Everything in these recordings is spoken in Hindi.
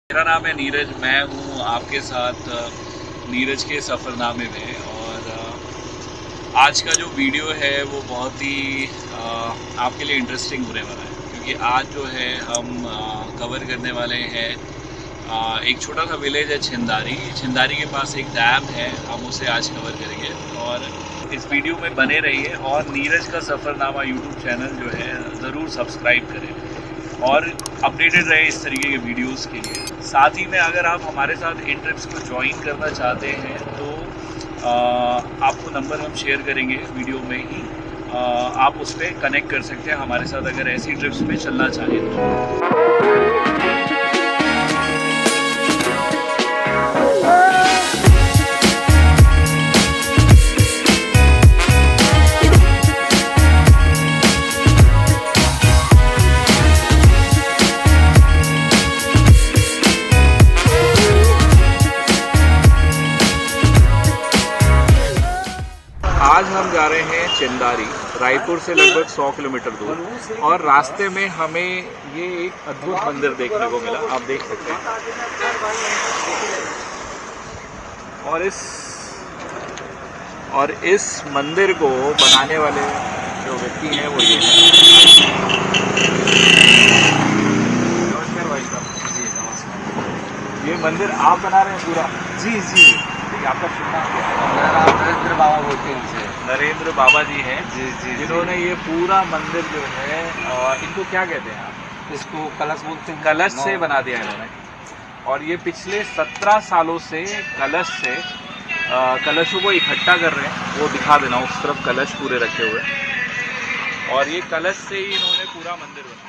मेरा नाम है नीरज। मैं हूँ आपके साथ नीरज के सफ़रनामे में। और आज का जो वीडियो है वो बहुत ही आपके लिए इंटरेस्टिंग होने वाला है, क्योंकि आज जो है हम कवर करने वाले हैं एक छोटा सा विलेज है छिंदारी के पास एक डैम है, हम उसे आज कवर करेंगे। और इस वीडियो में बने रहिए और नीरज का सफ़रनामा यूट्यूब चैनल जो है ज़रूर सब्सक्राइब करें और अपडेटेड रहे इस तरीके के वीडियोस के लिए। साथ ही में अगर आप हमारे साथ इन ट्रिप्स को ज्वाइन करना चाहते हैं तो आपको नंबर हम शेयर करेंगे वीडियो में ही, आप उस पर कनेक्ट कर सकते हैं हमारे साथ अगर ऐसी ट्रिप्स में चलना चाहें तो। आज हम जा रहे हैं छिंदारी, रायपुर से लगभग 100 किलोमीटर दूर, और रास्ते में हमें ये एक अद्भुत मंदिर देखने को मिला, आप देख सकते हैं। और इस मंदिर को बनाने वाले जो व्यक्ति हैं वो ये हैं। नमस्कार भाई साहब। जी नमस्कार। ये मंदिर आप बना रहे हैं पूरा? जी जी। आपका शुभ नाम क्या है? मेरा नाम नरेंद्र बाबा बोलते हैं इनसे। नरेंद्र बाबा जी हैं जी जी, जिन्होंने ये पूरा मंदिर जो है, इनको क्या कहते हैं आप? इसको कलश बोलते हैं। कलश से बना दिया इन्होंने। और ये पिछले 17 सालों से कलश से कलशों को इकट्ठा कर रहे हैं। वो दिखा देना, उस तरफ कलश पूरे रखे हुए, और ये कलश से ही इन्होंने पूरा मंदिर बनाया।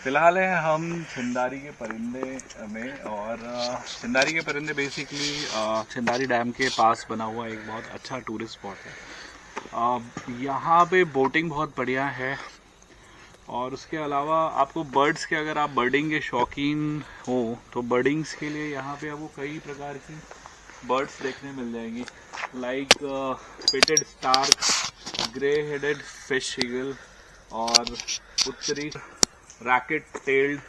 फिलहाल है हम छिंदारी के परिंदे में, और छिंदारी के परिंदे बेसिकली छिंदारी डैम के पास बना हुआ एक बहुत अच्छा टूरिस्ट स्पॉट है। यहाँ पे बोटिंग बहुत बढ़िया है, और उसके अलावा आपको बर्ड्स के, अगर आप बर्डिंग के शौकीन हो तो बर्डिंग्स के लिए यहाँ पे आपको कई प्रकार की बर्ड्स देखने मिल जाएंगी, like pitted stork, grey headed fish eagle और उत्तरी रैकेट टेल्ड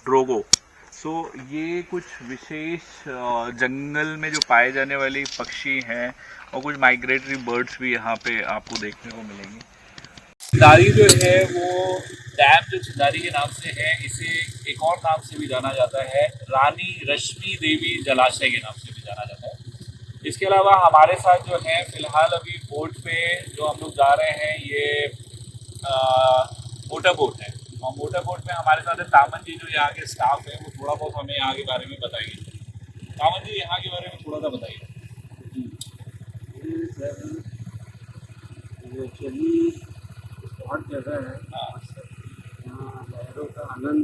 ड्रोगो। सो ये कुछ विशेष जंगल में जो पाए जाने वाली पक्षी हैं, और कुछ माइग्रेटरी बर्ड्स भी यहाँ पे आपको देखने को मिलेंगे। छिंदारी जो है वो डैम जो छिंदारी के नाम से है, इसे एक और नाम से भी जाना जाता है, रानी रश्मि देवी जलाशय के नाम से भी जाना जाता है। इसके अलावा हमारे साथ जो है फिलहाल अभी बोट पे जो हम लोग जा रहे हैं, ये मोटर बोट है, और मोटर बोट में हमारे साथ तामन जी जो यहाँ के स्टाफ है, वो थोड़ा बहुत हमें यहाँ के बारे में बताइए। तामन जी, यहाँ के बारे में थोड़ा सा बताइए। एक्चुअली बहुत जगह है, यहाँ लहरों का आनंद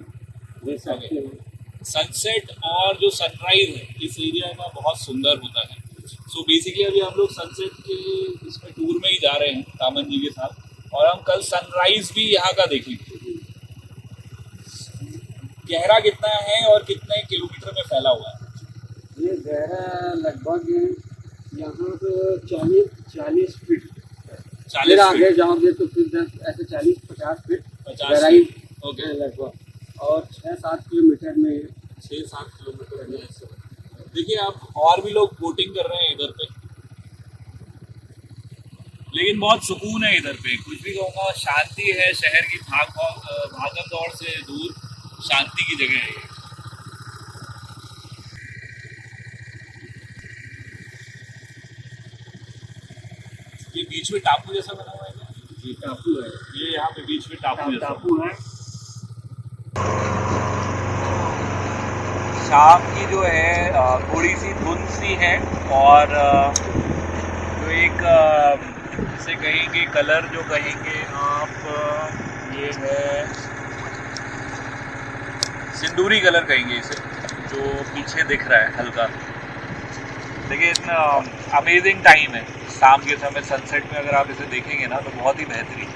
ले सकते हैं। सनसेट और जो सनराइज है इस एरिया में बहुत सुंदर होता है। सो बेसिकली अभी हम लोग सनसेट के इसमें टूर में ही जा रहे हैं तामन जी के साथ, और हम कल सनराइज भी यहाँ का देखेंगे। गहरा कितना है और कितने किलोमीटर में फैला हुआ है? ये गहरा लगभग यहाँ पे 40 फीट। 40 आगे जाओगे तो फिर 10 ऐसे 40-50 फीट 50 गहराई ओके लगभग, और 6-7 किलोमीटर में 6-7 किलोमीटर में। देखिए आप, और भी लोग बोटिंग कर रहे हैं इधर पे, लेकिन बहुत सुकून है इधर पे। कुछ भी कहूँगा, शांति है, शहर की भागम दौड़ से दूर शांति की जगह है ये। ये बीच में टापू जैसा बना हुआ है क्या? जी टापू है, ये यहाँ पे बीच में टापू जैसा टापू है। शाम की जो है थोड़ी सी धुंध सी है, और जो एक जिसे कहेंगे कलर जो कहेंगे आप, ये है सिंदूरी कलर कहेंगे इसे, जो पीछे दिख रहा है हल्का। देखिए इतना अमेजिंग टाइम है शाम के समय सनसेट में, अगर आप इसे देखेंगे ना तो बहुत ही बेहतरीन।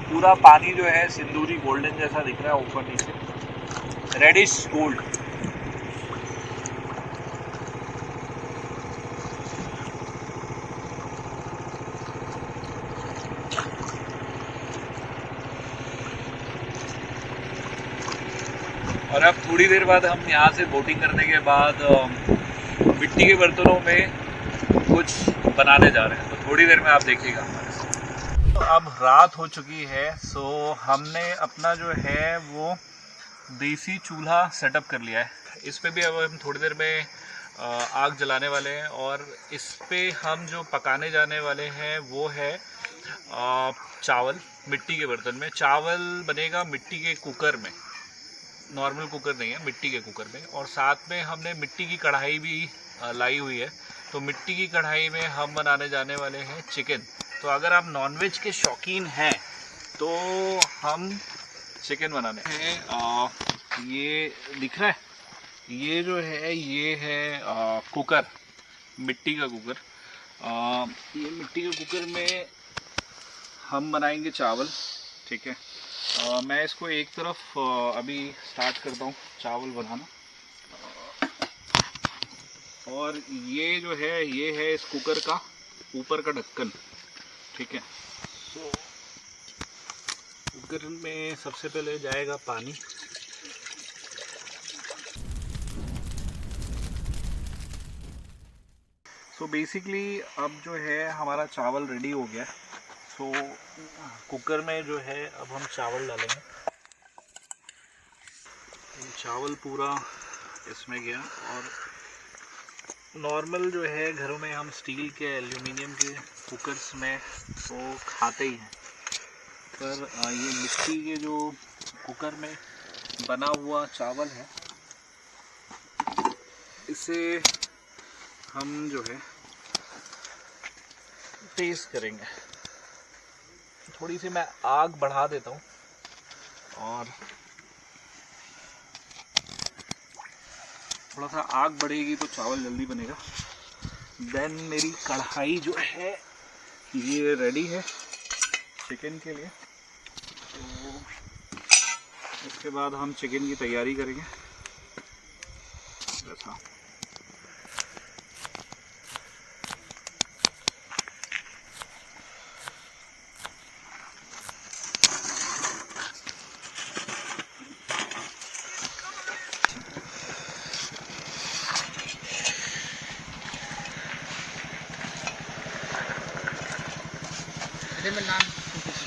पूरा पानी जो है सिंदूरी गोल्डन जैसा दिख रहा है, ऊपर नीचे रेडिश गोल्ड। और अब थोड़ी देर बाद हम यहाँ से बोटिंग करने के बाद मिट्टी के बर्तनों में कुछ बनाने जा रहे हैं, तो थोड़ी देर में आप देखिएगा हमारे साथ। तो अब रात हो चुकी है, सो हमने अपना जो है वो देसी चूल्हा सेटअप कर लिया है। इस पे भी अब हम थोड़ी देर में आग जलाने वाले हैं, और इस पे हम जो पकाने जाने वाले हैं वो है चावल। मिट्टी के बर्तन में चावल बनेगा, मिट्टी के कुकर में, नॉर्मल कुकर नहीं है, मिट्टी के कुकर में। और साथ में हमने मिट्टी की कढ़ाई भी लाई हुई है, तो मिट्टी की कढ़ाई में हम बनाने जाने वाले हैं चिकन। तो अगर आप नॉनवेज के शौकीन हैं तो हम चिकन बनाने हैं। ये दिख रहा है, ये जो है ये है कुकर, मिट्टी का कुकर। ये मिट्टी के कुकर में हम बनाएंगे चावल, ठीक है। मैं इसको एक तरफ अभी स्टार्ट करता हूँ चावल बनाना, और ये जो है ये है इस कुकर का ऊपर का ढक्कन, ठीक है। तो कुकर में सबसे पहले जाएगा पानी। तो बेसिकली अब जो है हमारा चावल रेडी हो गया। सो कुकर में जो है अब हम चावल डालेंगे। चावल पूरा इसमें गया, और नॉर्मल जो है घरों में हम स्टील के एल्यूमिनियम के कुकर्स में वो खाते ही हैं, पर ये मिट्टी के जो कुकर में बना हुआ चावल है, इसे हम जो है टेस्ट करेंगे। थोड़ी सी मैं आग बढ़ा देता हूँ, और थोड़ा सा आग बढ़ेगी तो चावल जल्दी बनेगा। देन मेरी कढ़ाई जो है ये रेडी है चिकन के लिए। तो इसके बाद हम चिकन की तैयारी करेंगे। ऐसा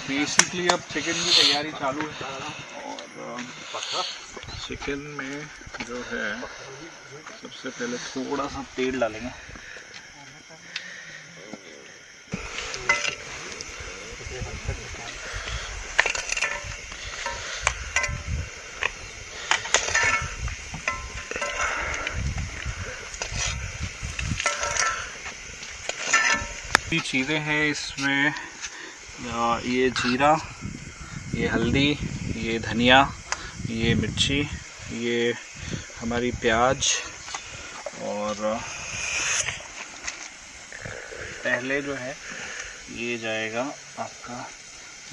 बेसिकली अब चिकन की तैयारी चालू है, और चिकन में जो है सबसे पहले थोड़ा सा तेल डालेंगे। चीज़ें हैं इसमें, ये जीरा, ये हल्दी, ये धनिया, ये मिर्ची, ये हमारी प्याज, और पहले जो है ये जाएगा आपका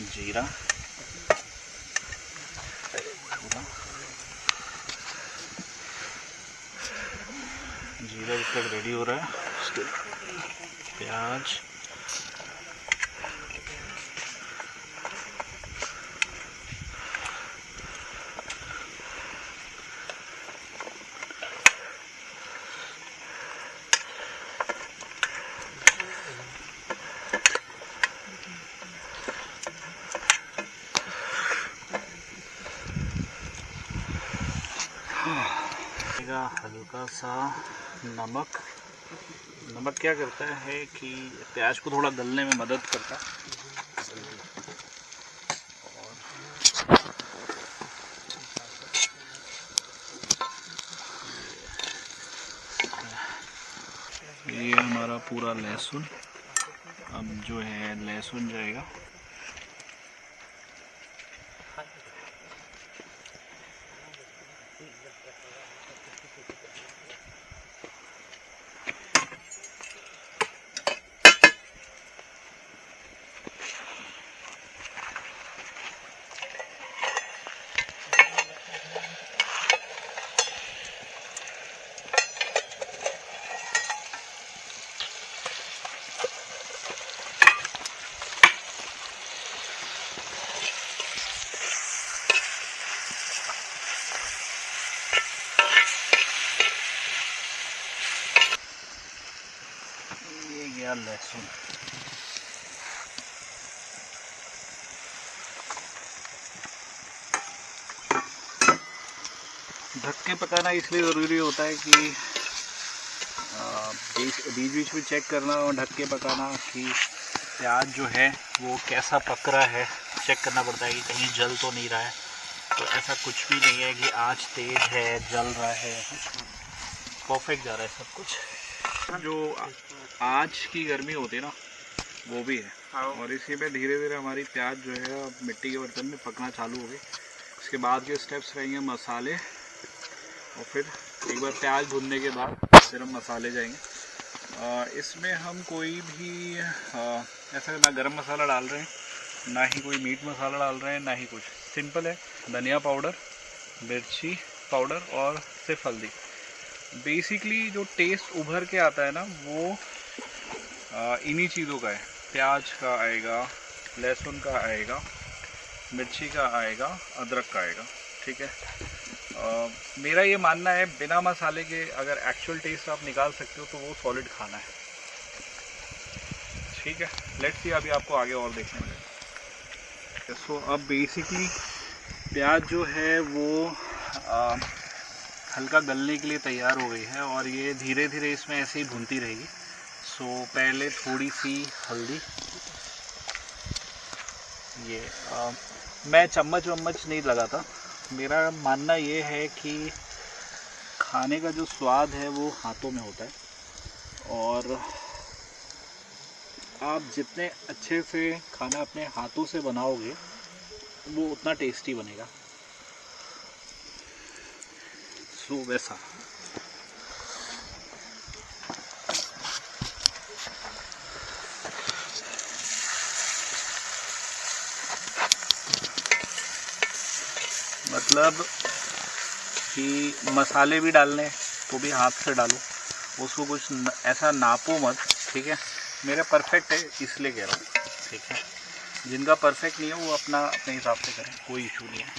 जीरा, जीरा जब तक रेडी हो रहा है उसके प्याज, हल्का सा नमक। नमक क्या करता है कि प्याज को थोड़ा गलने में मदद करता है। हमारा पूरा लहसुन। अब जो है लहसुन जाएगा। ये गया लहसुन। ढक के पकाना इसलिए ज़रूरी होता है कि बीच बीच में चेक करना और ढक के पकाना कि प्याज जो है वो कैसा पक रहा है। चेक करना पड़ता है कि कहीं जल तो नहीं रहा है। तो ऐसा कुछ भी नहीं है कि आँच तेज़ है, जल रहा है, परफेक्ट जा रहा है सब कुछ। जो आँच की गर्मी होती है ना, वो भी है। और इसी में धीरे धीरे हमारी प्याज जो है अब मिट्टी के बर्तन में पकना चालू हो गई। इसके बाद के स्टेप्स रहेंगे मसाले, और फिर एक बार प्याज भुनने के बाद फिर हम मसाले जाएंगे। इसमें हम कोई भी ऐसा ना गरम मसाला डाल रहे हैं, ना ही कोई मीट मसाला डाल रहे हैं, ना ही कुछ। सिंपल है, धनिया पाउडर, मिर्ची पाउडर और सिर्फ हल्दी। बेसिकली जो टेस्ट उभर के आता है ना, वो इन्हीं चीज़ों का है। प्याज का आएगा, लहसुन का आएगा, मिर्ची का आएगा, अदरक का आएगा। ठीक है। मेरा ये मानना है बिना मसाले के अगर एक्चुअल टेस्ट आप निकाल सकते हो तो वो सॉलिड खाना है। ठीक है, लेट्स सी अभी आपको आगे और देखने मिलेगा। सो अब बेसिकली प्याज जो है वो हल्का गलने के लिए तैयार हो गई है, और ये धीरे धीरे इसमें ऐसे ही भूनती रहेगी। सो पहले थोड़ी सी हल्दी, ये मैं चम्मच वम्मच नहीं लगाता। मेरा मानना ये है कि खाने का जो स्वाद है वो हाथों में होता है, और आप जितने अच्छे से खाना अपने हाथों से बनाओगे वो उतना टेस्टी बनेगा। सो वैसा मतलब कि मसाले भी डालने तो भी हाथ से डालो, उसको कुछ ऐसा नापो मत। ठीक है, मेरा परफेक्ट है इसलिए कह रहा हूँ। ठीक है, जिनका परफेक्ट नहीं है वो अपना अपने हिसाब से करें, कोई इशू नहीं है।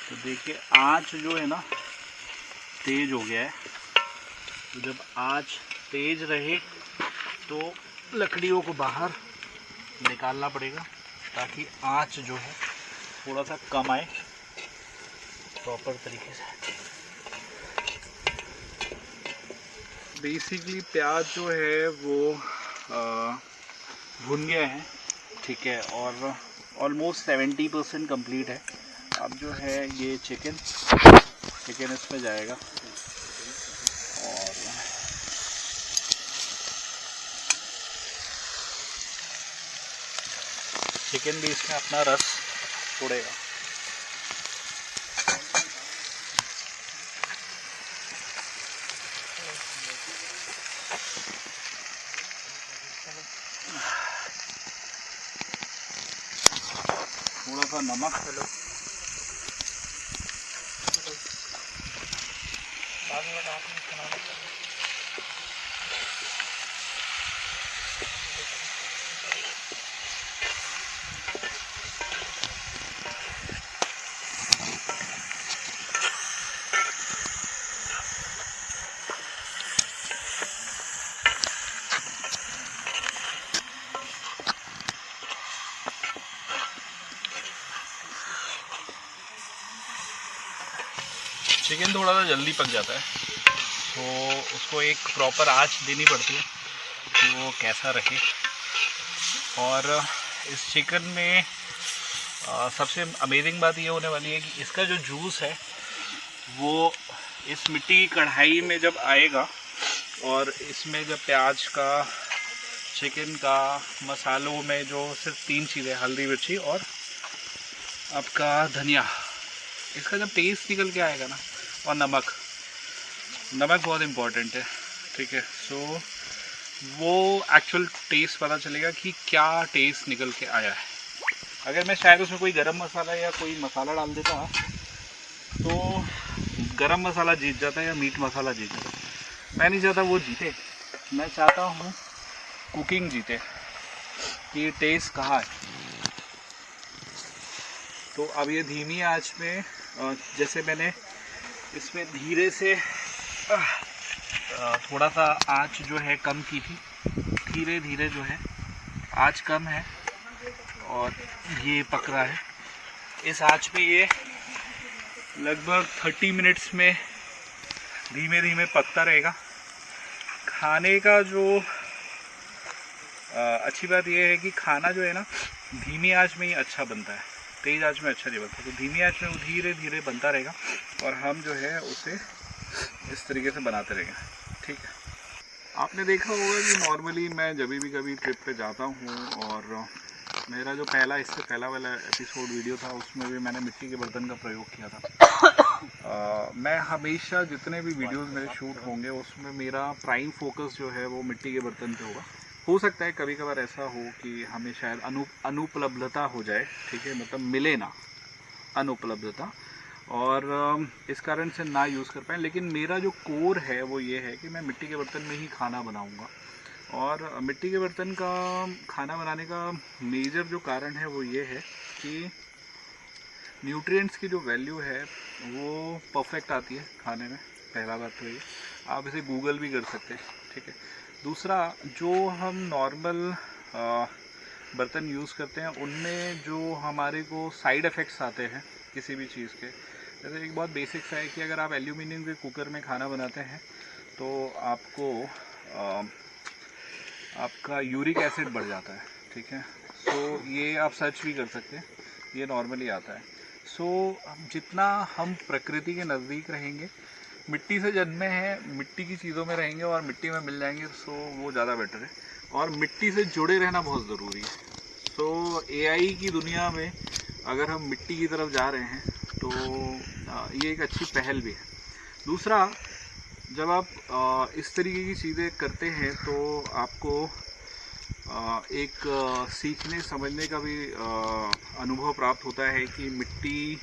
तो देखिए आँच जो है ना तेज हो गया है। तो जब आँच तेज रहे तो लकड़ियों को बाहर निकालना पड़ेगा, ताकि आँच जो है थोड़ा सा कम आए प्रॉपर तरीके से। बेसिकली प्याज जो है वो भुन गया है। ठीक है, और ऑलमोस्ट 70% कंप्लीट है। अब जो है ये चिकन इसमें जाएगा, और चिकन भी इसमें अपना रस छोड़ेगा। थोड़ा सा नमक, चिकन थोड़ा सा जल्दी पक जाता है, तो उसको एक प्रॉपर आँच देनी पड़ती है कि वो कैसा रहे। और इस चिकन में सबसे अमेजिंग बात ये होने वाली है कि इसका जो जूस है वो इस मिट्टी की कढ़ाई में जब आएगा और इसमें जब प्याज का, चिकन का, मसालों में जो सिर्फ 3 चीज़ें, हल्दी, मिर्ची और आपका धनिया, इसका जब टेस्ट निकल के आएगा ना, और नमक बहुत इम्पोर्टेंट है, ठीक है। सो वो एक्चुअल टेस्ट पता चलेगा कि क्या टेस्ट निकल के आया है। अगर मैं शायद उसमें कोई गरम मसाला या कोई मसाला डाल देता तो गरम मसाला जीत जाता है या मीट मसाला जीत जाता। मैं नहीं चाहता वो जीते, मैं चाहता हूँ कुकिंग जीते, कि टेस्ट कहाँ है। तो अब ये धीमी आंच में, जैसे मैंने इसमें धीरे से थोड़ा सा आंच जो है कम की थी, धीरे धीरे जो है आंच कम है और ये पक रहा है। इस आंच पे ये लगभग 30 मिनट्स में धीमे धीमे पकता रहेगा। खाने का जो अच्छी बात यह है कि खाना जो है ना धीमी आंच में ही अच्छा बनता है, तेज़ आंच में अच्छा नहीं बनता। तो धीमी आंच में वो धीरे धीरे बनता रहेगा और हम जो है उसे इस तरीके से बनाते रहेंगे, ठीक है। आपने देखा होगा कि नॉर्मली मैं जब भी कभी ट्रिप पे जाता हूँ, और मेरा जो इससे पहला वाला एपिसोड वीडियो था उसमें भी मैंने मिट्टी के बर्तन का प्रयोग किया था। मैं हमेशा जितने भी वीडियोस मेरे शूट होंगे उसमें मेरा प्राइम फोकस जो है वो मिट्टी के बर्तन पे होगा। हो सकता है कभी कभार ऐसा हो कि हमें शायद अनुपलब्धता हो जाए, ठीक है, मतलब मिले ना अनुपलब्धता, और इस कारण से ना यूज़ कर पाएँ। लेकिन मेरा जो कोर है वो ये है कि मैं मिट्टी के बर्तन में ही खाना बनाऊँगा। और मिट्टी के बर्तन का खाना बनाने का मेजर जो कारण है वो ये है कि न्यूट्रिएंट्स की जो वैल्यू है वो परफेक्ट आती है खाने में। पहला बात तो ये, आप इसे गूगल भी कर सकते हैं, ठीक है। दूसरा, जो हम नॉर्मल बर्तन यूज़ करते हैं उनमें जो हमारे को साइड इफ़ेक्ट्स आते हैं किसी भी चीज़ के, जैसे एक बहुत बेसिक सा है कि अगर आप एल्यूमिनियम के कुकर में खाना बनाते हैं तो आपको आपका यूरिक एसिड बढ़ जाता है, ठीक है। सो ये आप सर्च भी कर सकते हैं, ये नॉर्मली आता है। सो जितना हम प्रकृति के नज़दीक रहेंगे, मिट्टी से जन्मे हैं, मिट्टी की चीज़ों में रहेंगे और मिट्टी में मिल जाएंगे, सो वो ज़्यादा बेटर है। और मिट्टी से जुड़े रहना बहुत ज़रूरी है। सो एआई की दुनिया में अगर हम मिट्टी की तरफ जा रहे हैं तो ये एक अच्छी पहल भी है। दूसरा, जब आप इस तरीके की चीज़ें करते हैं तो आपको एक सीखने समझने का भी अनुभव प्राप्त होता है कि मिट्टी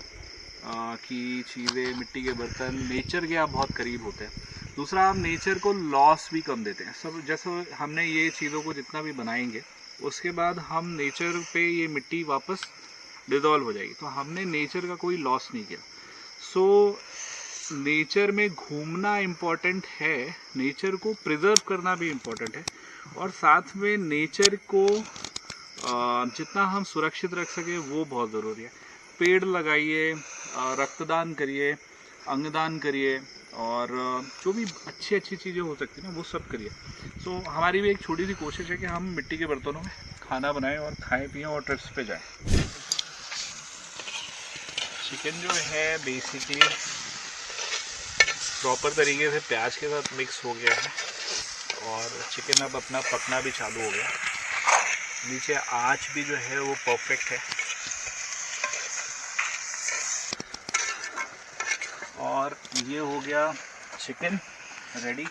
की चीज़ें, मिट्टी के बर्तन नेचर के आप बहुत करीब होते हैं। दूसरा, आप नेचर को लॉस भी कम देते हैं। सब जैसे हमने ये चीज़ों को जितना भी बनाएंगे उसके बाद हम नेचर पे ये मिट्टी वापस डिज़ोल्व हो जाएगी, तो हमने नेचर का कोई लॉस नहीं किया। सो नेचर में घूमना इम्पॉर्टेंट है, नेचर को प्रिजर्व करना भी इम्पॉर्टेंट है, और साथ में नेचर को जितना हम सुरक्षित रख सके वो बहुत ज़रूरी है। पेड़ लगाइए, रक्तदान करिए, अंगदान करिए, और जो भी अच्छी अच्छी चीज़ें हो सकती हैं ना वो सब करिए। सो हमारी भी एक छोटी सी कोशिश है कि हम मिट्टी के बर्तनों में खाना बनाएं और खाएं पिएं और ट्रिप्स पे जाएं। चिकन जो है बेसिकली प्रॉपर तरीके से प्याज के साथ मिक्स हो गया है और चिकन अब अपना पकना भी चालू हो गया। नीचे आँच भी जो है वो परफेक्ट है और ये हो गया चिकन रेडी।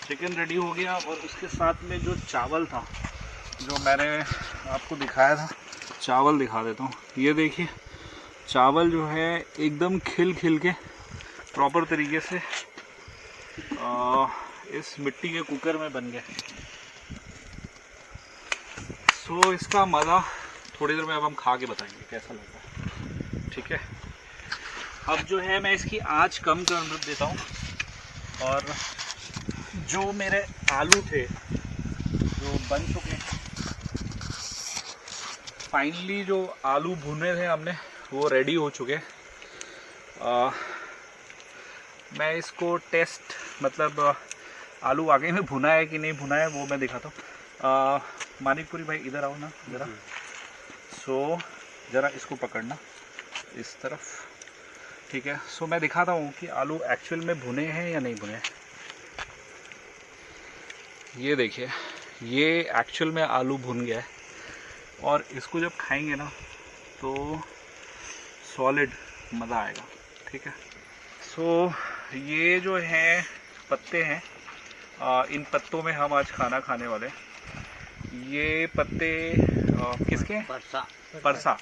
चिकन रेडी हो गया और उसके साथ में जो चावल था जो मैंने आपको दिखाया था, चावल दिखा देता हूँ। ये देखिए चावल जो है एकदम खिल के प्रॉपर तरीके से इस मिट्टी के कुकर में बन गए। सो इसका मज़ा थोड़ी देर में अब हम खा के बताएंगे कैसा लगता है, ठीक है। अब जो है मैं इसकी आंच कम कर देता हूँ और जो मेरे आलू थे जो बन चुके हैं, फाइनली जो आलू भुने थे हमने वो रेडी हो चुके। मैं इसको टेस्ट मतलब आलू वाकई में भुना है कि नहीं भुना है वो मैं दिखाता हूँ। मानिकपुरी भाई इधर आओ ना ज़रा। सो ज़रा इसको पकड़ना इस तरफ, ठीक है। सो मैं दिखाता हूँ कि आलू एक्चुअल में भुने हैं या नहीं भुने हैं। ये देखिए, ये एक्चुअल में आलू भुन गया है और इसको जब खाएंगे ना तो सॉलिड मज़ा आएगा, ठीक है। सो ये जो है पत्ते हैं, इन पत्तों में हम आज खाना खाने वाले। ये पत्ते किसके हैं? परसा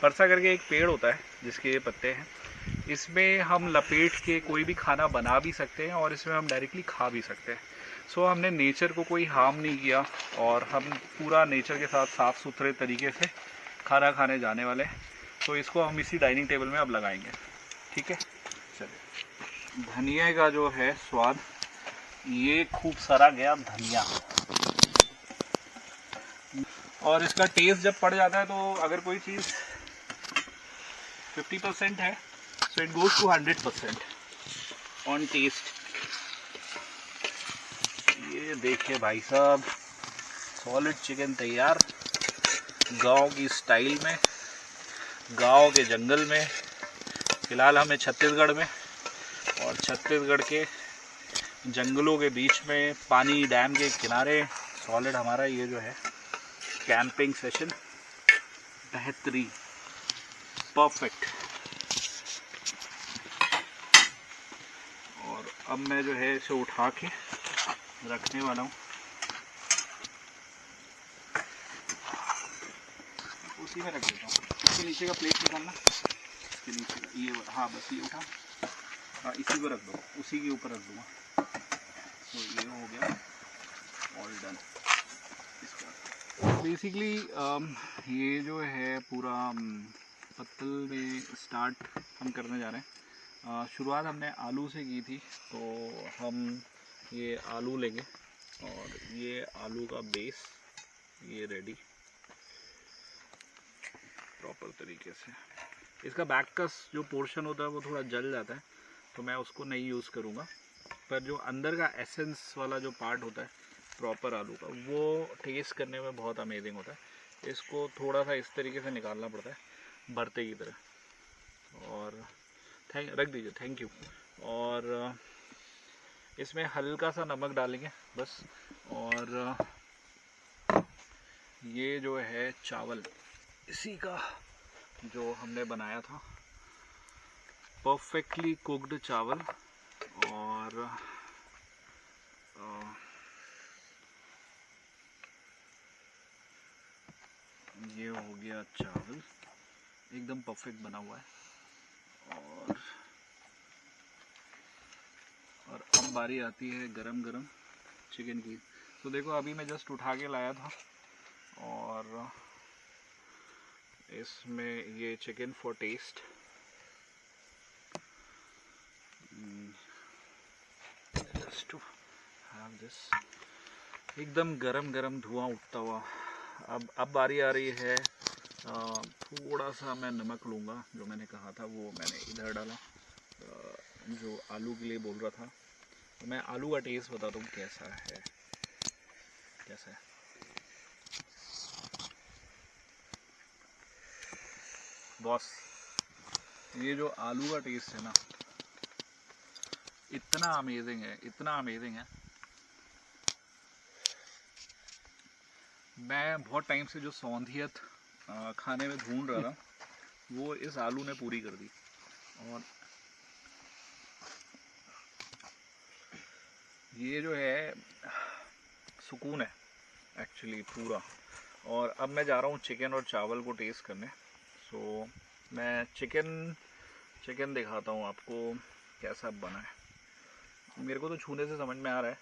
परसा करके एक पेड़ होता है जिसके ये पत्ते हैं। इसमें हम लपेट के कोई भी खाना बना भी सकते हैं और इसमें हम डायरेक्टली खा भी सकते हैं। सो हमने नेचर को कोई हार्म नहीं किया और हम पूरा नेचर के साथ साफ़ सुथरे तरीके से खाना खाने जाने वाले हैं। तो इसको हम इसी डाइनिंग टेबल में अब लगाएंगे, ठीक है। चलिए, धनिया का जो है स्वाद, ये खूब सारा गया धनिया, और इसका टेस्ट जब पड़ जाता है तो अगर कोई चीज़ 50% है so it goes to 100% on taste. ये देखिए भाई साहब, सॉलिड चिकन तैयार गांव की स्टाइल में, गांव के जंगल में। फ़िलहाल हमें छत्तीसगढ़ में, और छत्तीसगढ़ के जंगलों के बीच में पानी डैम के किनारे सॉलिड हमारा ये जो है कैंपिंग सेशन बेहतरीन, परफेक्ट। और अब मैं जो है इसे उठा के रखने वाला हूँ उसी में रख देता हूँ। इसके नीचे का प्लेट निकालना, इसके नीचे का ये, हाँ बस ये उठा, हाँ इसी पर रख दो, उसी के ऊपर रख दूँगा। तो ये हो गया ऑल डन। इसका बेसिकली ये जो है पूरा पत्तल में स्टार्ट हम करने जा रहे हैं। शुरुआत हमने आलू से की थी, तो हम ये आलू लेंगे और ये आलू का बेस ये रेडी प्रॉपर तरीके से। इसका बैक का जो पोर्शन होता है वो थोड़ा जल जाता है, तो मैं उसको नहीं यूज़ करूँगा। पर जो अंदर का एसेंस वाला जो पार्ट होता है प्रॉपर आलू का, वो टेस्ट करने में बहुत अमेजिंग होता है। इसको थोड़ा सा इस तरीके से निकालना पड़ता है भरते की तरह। और रख दीजिए, थैंक यू। और इसमें हल्का सा नमक डालेंगे बस। और ये जो है चावल, इसी का जो हमने बनाया था परफेक्टली कुक्ड चावल। और ये हो गया चावल, एकदम परफेक्ट बना हुआ है। और अब बारी आती है गरम गरम चिकन की। तो देखो, अभी मैं जस्ट उठा के लाया था और इसमें ये chicken for taste, just to have this, एकदम गरम गरम धुआं उठता हुआ। अब बारी आ रही है, थोड़ा सा मैं नमक लूँगा, जो मैंने कहा था वो मैंने इधर डाला, जो आलू के लिए बोल रहा था। तो मैं आलू का टेस्ट बताता हूँ कैसा है, कैसा है। बॉस, ये जो आलू का टेस्ट है ना, इतना अमेजिंग है, इतना अमेजिंग है। मैं बहुत टाइम से जो सौंधियत खाने में ढूंढ रहा था वो इस आलू ने पूरी कर दी। और ये जो है सुकून है एक्चुअली पूरा। और अब मैं जा रहा हूँ चिकन और चावल को टेस्ट करने। सो मैं चिकन दिखाता हूँ आपको कैसा बना है। मेरे को तो छूने से समझ में आ रहा है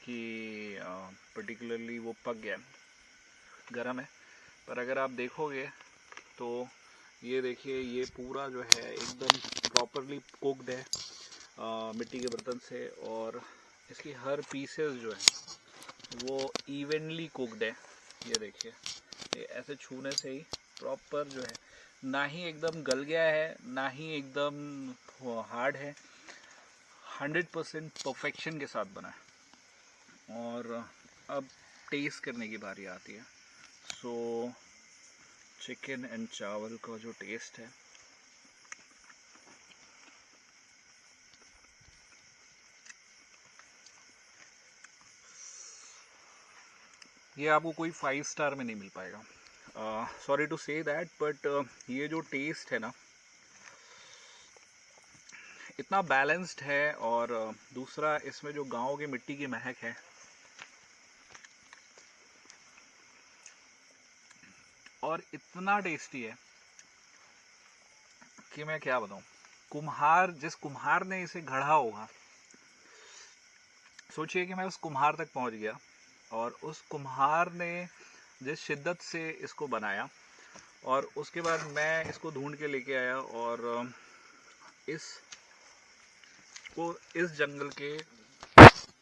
कि पर्टिकुलरली वो पक गया, गरम है। पर अगर आप देखोगे तो ये देखिए, ये पूरा जो है एकदम प्रॉपरली कुक्ड है मिट्टी के बर्तन से। और इसकी हर पीसेस जो है वो इवनली कुक्ड है। ये देखिए, ये ऐसे छूने से ही प्रॉपर जो है, ना ही एकदम गल गया है ना ही एकदम हार्ड है, 100% परफेक्शन के साथ बना है। और अब टेस्ट करने की बारी आती है। सो चिकन एंड चावल का जो टेस्ट है, ये आपको कोई 5 स्टार में नहीं मिल पाएगा। Sorry to say that, but ये जो टेस्ट है ना, इतना बैलेंस्ड है। और दूसरा, इसमें जो गांव की मिट्टी की महक है, और इतना टेस्टी है कि मैं क्या बताऊं। कुम्हार, जिस कुम्हार ने इसे गढ़ा होगा, सोचिए कि मैं उस कुम्हार तक पहुंच गया और उस कुम्हार ने जिस शिद्दत से इसको बनाया, और उसके बाद मैं इसको ढूंढ के लेके आया और इस जंगल के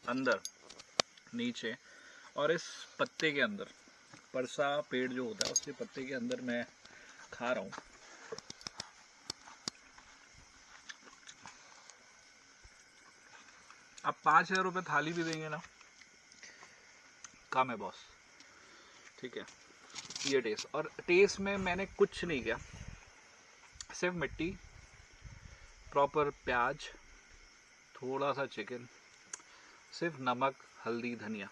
अंदर नीचे, और इस पत्ते के अंदर, परसा पेड़ जो होता है उसके पत्ते के अंदर मैं खा रहा हूँ। अब 5,000 रुपये थाली भी देंगे ना, कम है बॉस। ठीक है, ये टेस्ट, और टेस्ट में मैंने कुछ नहीं किया, सिर्फ मिट्टी, प्रॉपर प्याज, थोड़ा सा चिकन, सिर्फ नमक, हल्दी, धनिया,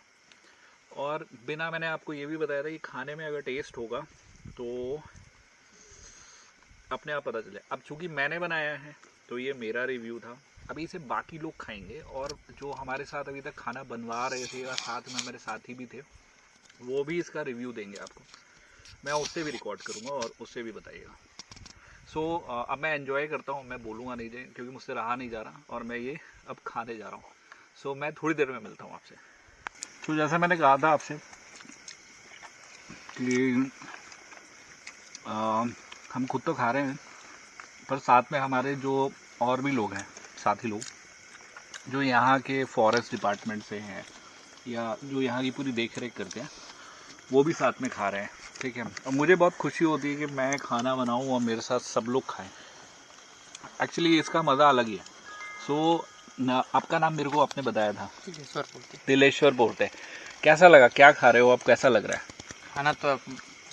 और बिना, मैंने आपको ये भी बताया था कि खाने में अगर टेस्ट होगा तो अपने आप पता चले। अब चूंकि मैंने बनाया है तो ये मेरा रिव्यू था, अभी इसे बाकी लोग खाएंगे, और जो हमारे साथ अभी तक खाना बनवा रहे थे या साथ में हमारे साथी भी थे, वो भी इसका रिव्यू देंगे आपको। मैं उससे भी रिकॉर्ड करूँगा और उससे भी बताइएगा। सो अब मैं एंजॉय करता हूँ, मैं बोलूँगा नहीं क्योंकि मुझसे रहा नहीं जा रहा, और मैं ये अब खाने जा रहा हूँ। सो मैं थोड़ी देर में मिलता हूँ आपसे। तो जैसे मैंने कहा था आपसे कि हम खुद तो खा रहे हैं, पर साथ में हमारे जो और भी लोग हैं, साथी लोग, जो यहाँ के फॉरेस्ट डिपार्टमेंट से हैं या जो यहाँ की पूरी देख रेख करते हैं, वो भी साथ में खा रहे हैं। ठीक है, और मुझे बहुत खुशी होती है कि मैं खाना बनाऊँ और मेरे साथ सब लोग खाएं। एक्चुअली इसका मज़ा अलग ही है। सो आपका नाम मेरे को आपने बताया था? तिलेश्वर बोलते। कैसा लगा, क्या खा रहे हो आप, कैसा लग रहा है? खाना तो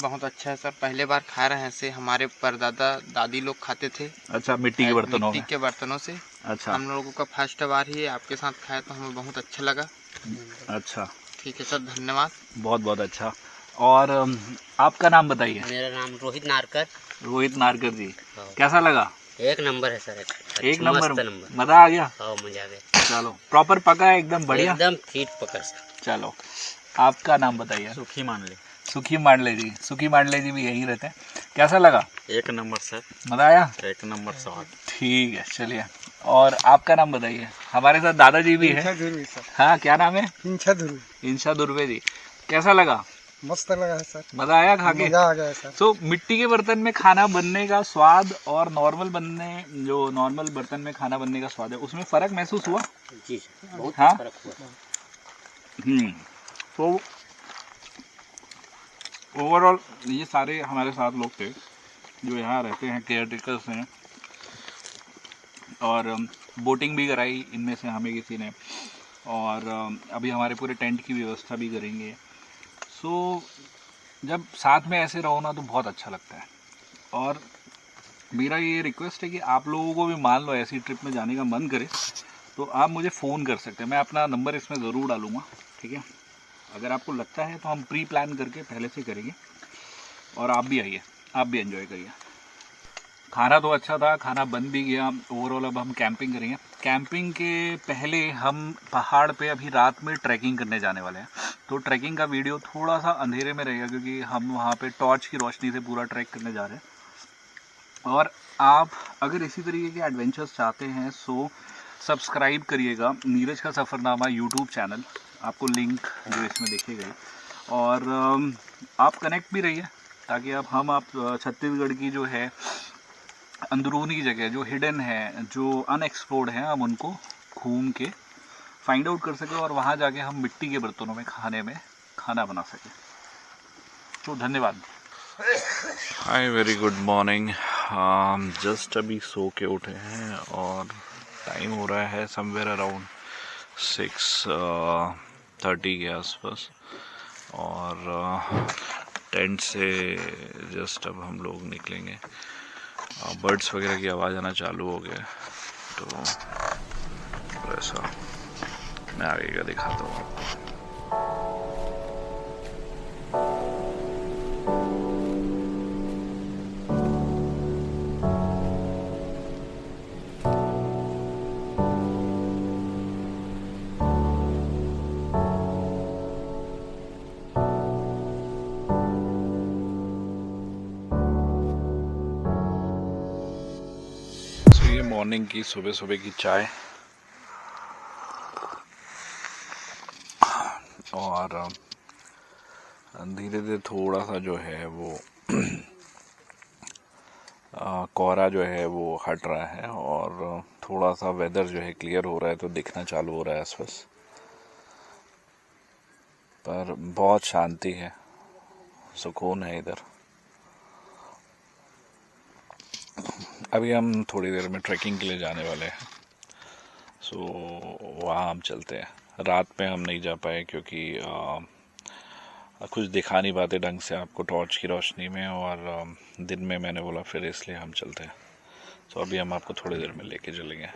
बहुत अच्छा है सर, पहले बार खा रहे हैं ऐसे, हमारे परदादा दादी लोग खाते थे। अच्छा, मिट्टी के बर्तनों में? मिट्टी के बर्तनों से। अच्छा, हम लोगों का फर्स्ट बार ही आपके साथ खाया तो हमें बहुत अच्छा लगा। अच्छा, ठीक है सर, धन्यवाद। बहुत बहुत अच्छा। और आपका नाम बताइए। मेरा नाम रोहित नारकर। रोहित नारकर जी, कैसा लगा? एक नंबर है सर, एक नंबर, नंबर। मजा आ गया? हाँ, मजा आ गया। चलो, प्रॉपर पका है एकदम बढ़िया, एकदम फिट पकड़ सर। चलो, आपका नाम बताइए। सुखी मान ले। सुखी मांडले जी, सुखी मांडले जी भी यहीं रहते हैं। कैसा लगा? एक नंबर सर, मजा आया? एक नंबर स्वाद। ठीक है, चलिए। और आपका नाम बताइए। हमारे साथ दादाजी भी है। हाँ, क्या नाम है? इंशा दुर्वे जी, कैसा लगा? मस्त लगा है सर, मजा आया खा के? मजा आ गया सर। तो मिट्टी के बर्तन में खाना बनने का स्वाद और नॉर्मल बर्तन में खाना बनने का स्वाद है, उसमें फर्क महसूस हुआ? जी सर, बहुत हाँ? फर्क हुआ। तो ओवरऑल ये सारे हमारे साथ लोग थे जो यहाँ रहते हैं, केयर टेकर्स हैं, और बोटिंग भी कराई इनमें से हमें किसी ने, और अभी हमारे पूरे टेंट की व्यवस्था भी करेंगे। सो जब साथ में ऐसे रहो ना तो बहुत अच्छा लगता है। और मेरा ये रिक्वेस्ट है कि आप लोगों को भी, मान लो ऐसी ट्रिप में जाने का मन करे तो आप मुझे फ़ोन कर सकते हैं, मैं अपना नंबर इसमें ज़रूर डालूँगा। ठीक है, अगर आपको लगता है तो हम प्री प्लान करके पहले से करेंगे, और आप भी आइए, आप भी एंजॉय करिए। खाना तो अच्छा था, खाना बन भी गया। ओवरऑल अब हम कैंपिंग करेंगे। कैंपिंग के पहले हम पहाड़ पे अभी रात में ट्रैकिंग करने जाने वाले हैं, तो ट्रैकिंग का वीडियो थोड़ा सा अंधेरे में रहेगा क्योंकि हम वहाँ पे टॉर्च की रोशनी से पूरा ट्रैक करने जा रहे हैं। और आप अगर इसी तरीके के एडवेंचर्स चाहते हैं सो सब्सक्राइब करिएगा नीरज का सफ़रनामा यूट्यूब चैनल, आपको लिंक जो इसमें दिखेगा। और आप कनेक्ट भी रहिए ताकि आप छत्तीसगढ़ की जो है अंदरूनी जगह जो हिडन है, जो अनएक्सप्लोर्ड है, हम उनको घूम के फाइंड आउट कर सकें और वहाँ जाके हम मिट्टी के बर्तनों में खाना बना सकें। तो धन्यवाद। हाय, वेरी गुड मॉर्निंग। जस्ट अभी सो के उठे हैं और टाइम हो रहा है समवेयर अराउंड 6 6:30 के आसपास। और टेंट से जस्ट अब हम लोग निकलेंगे। बर्ड्स वगैरह की आवाज़ आना चालू हो गया, तो ऐसा मैं आगे का दिखाता हूँ आपको। ये मॉर्निंग की सुबह सुबह की चाय, और धीरे धीरे थोड़ा सा जो है वो कोहरा जो है वो हट रहा है, और थोड़ा सा वेदर जो है क्लियर हो रहा है, तो दिखना चालू हो रहा है आसपास। पर बहुत शांति है, सुकून है इधर। अभी हम थोड़ी देर में ट्रैकिंग के लिए जाने वाले हैं, सो वहाँ हम चलते हैं। रात में हम नहीं जा पाए क्योंकि कुछ दिखा नहीं पाते ढंग से आपको टॉर्च की रोशनी में, और दिन में मैंने बोला फिर इसलिए हम चलते हैं। तो अभी हम आपको थोड़ी देर में लेके चलेंगे।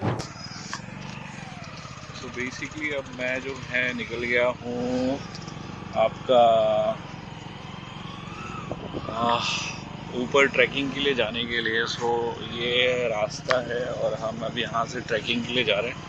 तो बेसिकली अब मैं जो है निकल गया हूँ आपका ऊपर ट्रैकिंग के लिए जाने के लिए। सो ये रास्ता है और हम अब यहाँ से ट्रैकिंग के लिए जा रहे हैं।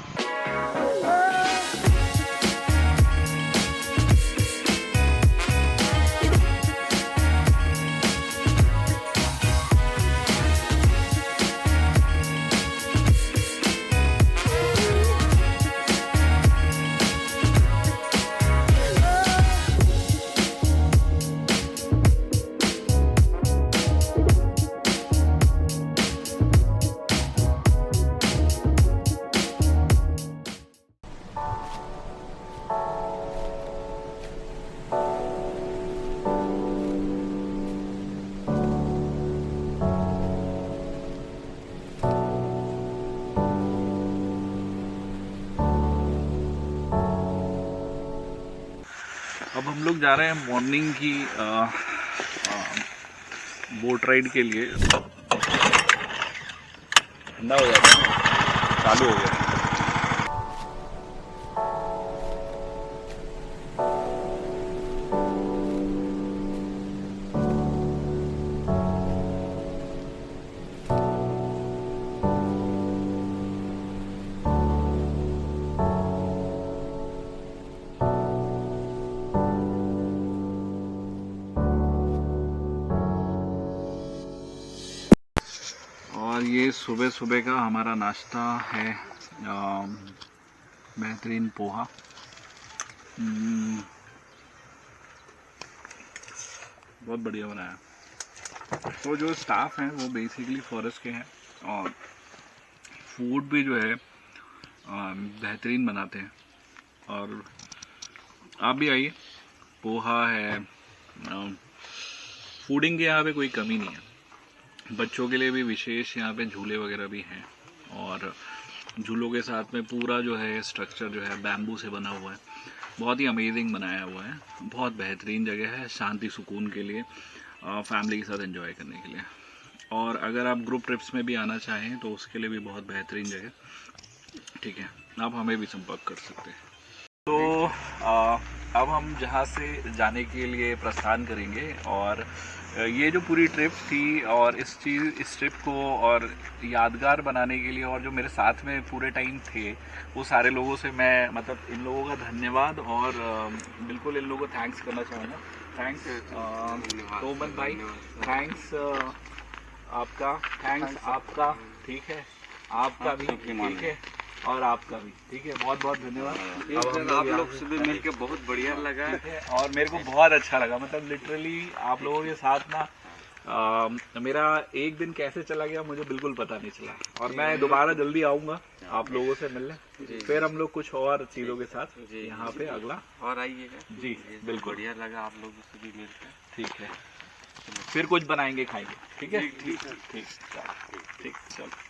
अब हम लोग जा रहे हैं मॉर्निंग की बोट राइड के लिए। ठंडा हो जाता है, चालू हो गया। और ये सुबह सुबह का हमारा नाश्ता है, बेहतरीन पोहा। बहुत बढ़िया बनाया। तो जो स्टाफ हैं वो बेसिकली फॉरेस्ट के हैं, और फूड भी जो है बेहतरीन बनाते हैं। और आप भी आइए, पोहा है, फूडिंग के यहाँ पे कोई कमी नहीं है। बच्चों के लिए भी विशेष यहाँ पे झूले वगैरह भी हैं, और झूलों के साथ में पूरा जो है स्ट्रक्चर जो है बैम्बू से बना हुआ है। बहुत ही अमेजिंग बनाया हुआ है, बहुत बेहतरीन जगह है शांति सुकून के लिए, फैमिली के साथ एंजॉय करने के लिए। और अगर आप ग्रुप ट्रिप्स में भी आना चाहें तो उसके लिए भी बहुत बेहतरीन जगह, ठीक है, आप हमें भी संपर्क कर सकते हैं। तो अब हम जहाँ से जाने के लिए प्रस्थान करेंगे, और ये जो पूरी ट्रिप थी, और इस ट्रिप को और यादगार बनाने के लिए, और जो मेरे साथ में पूरे टाइम थे, वो सारे लोगों से मैं मतलब इन लोगों का धन्यवाद, और बिल्कुल इन लोगों को थैंक्स करना चाहूँगा। थैंक्स तोमन भाई, थैंक्स आपका, थैंक्स आपका, ठीक है, आपका भी ठीक है, और आपका भी ठीक है, बहुत बहुत धन्यवाद। आप लोग से भी मिलकर बहुत बढ़िया लगा है, और मेरे को बहुत अच्छा लगा। मतलब लिटरली आप लोगों के साथ ना मेरा एक दिन कैसे चला गया मुझे बिल्कुल पता नहीं चला, और मैं दोबारा जल्दी आऊँगा आप लोगों से मिलने। फिर हम लोग कुछ और चीज़ों के साथ यहाँ पे अगला और आइएगा जी, बिल्कुल बढ़िया लगा आप लोगों से भी मिलकर। ठीक है, फिर कुछ बनाएंगे खाएंगे, ठीक है, ठीक, चलो।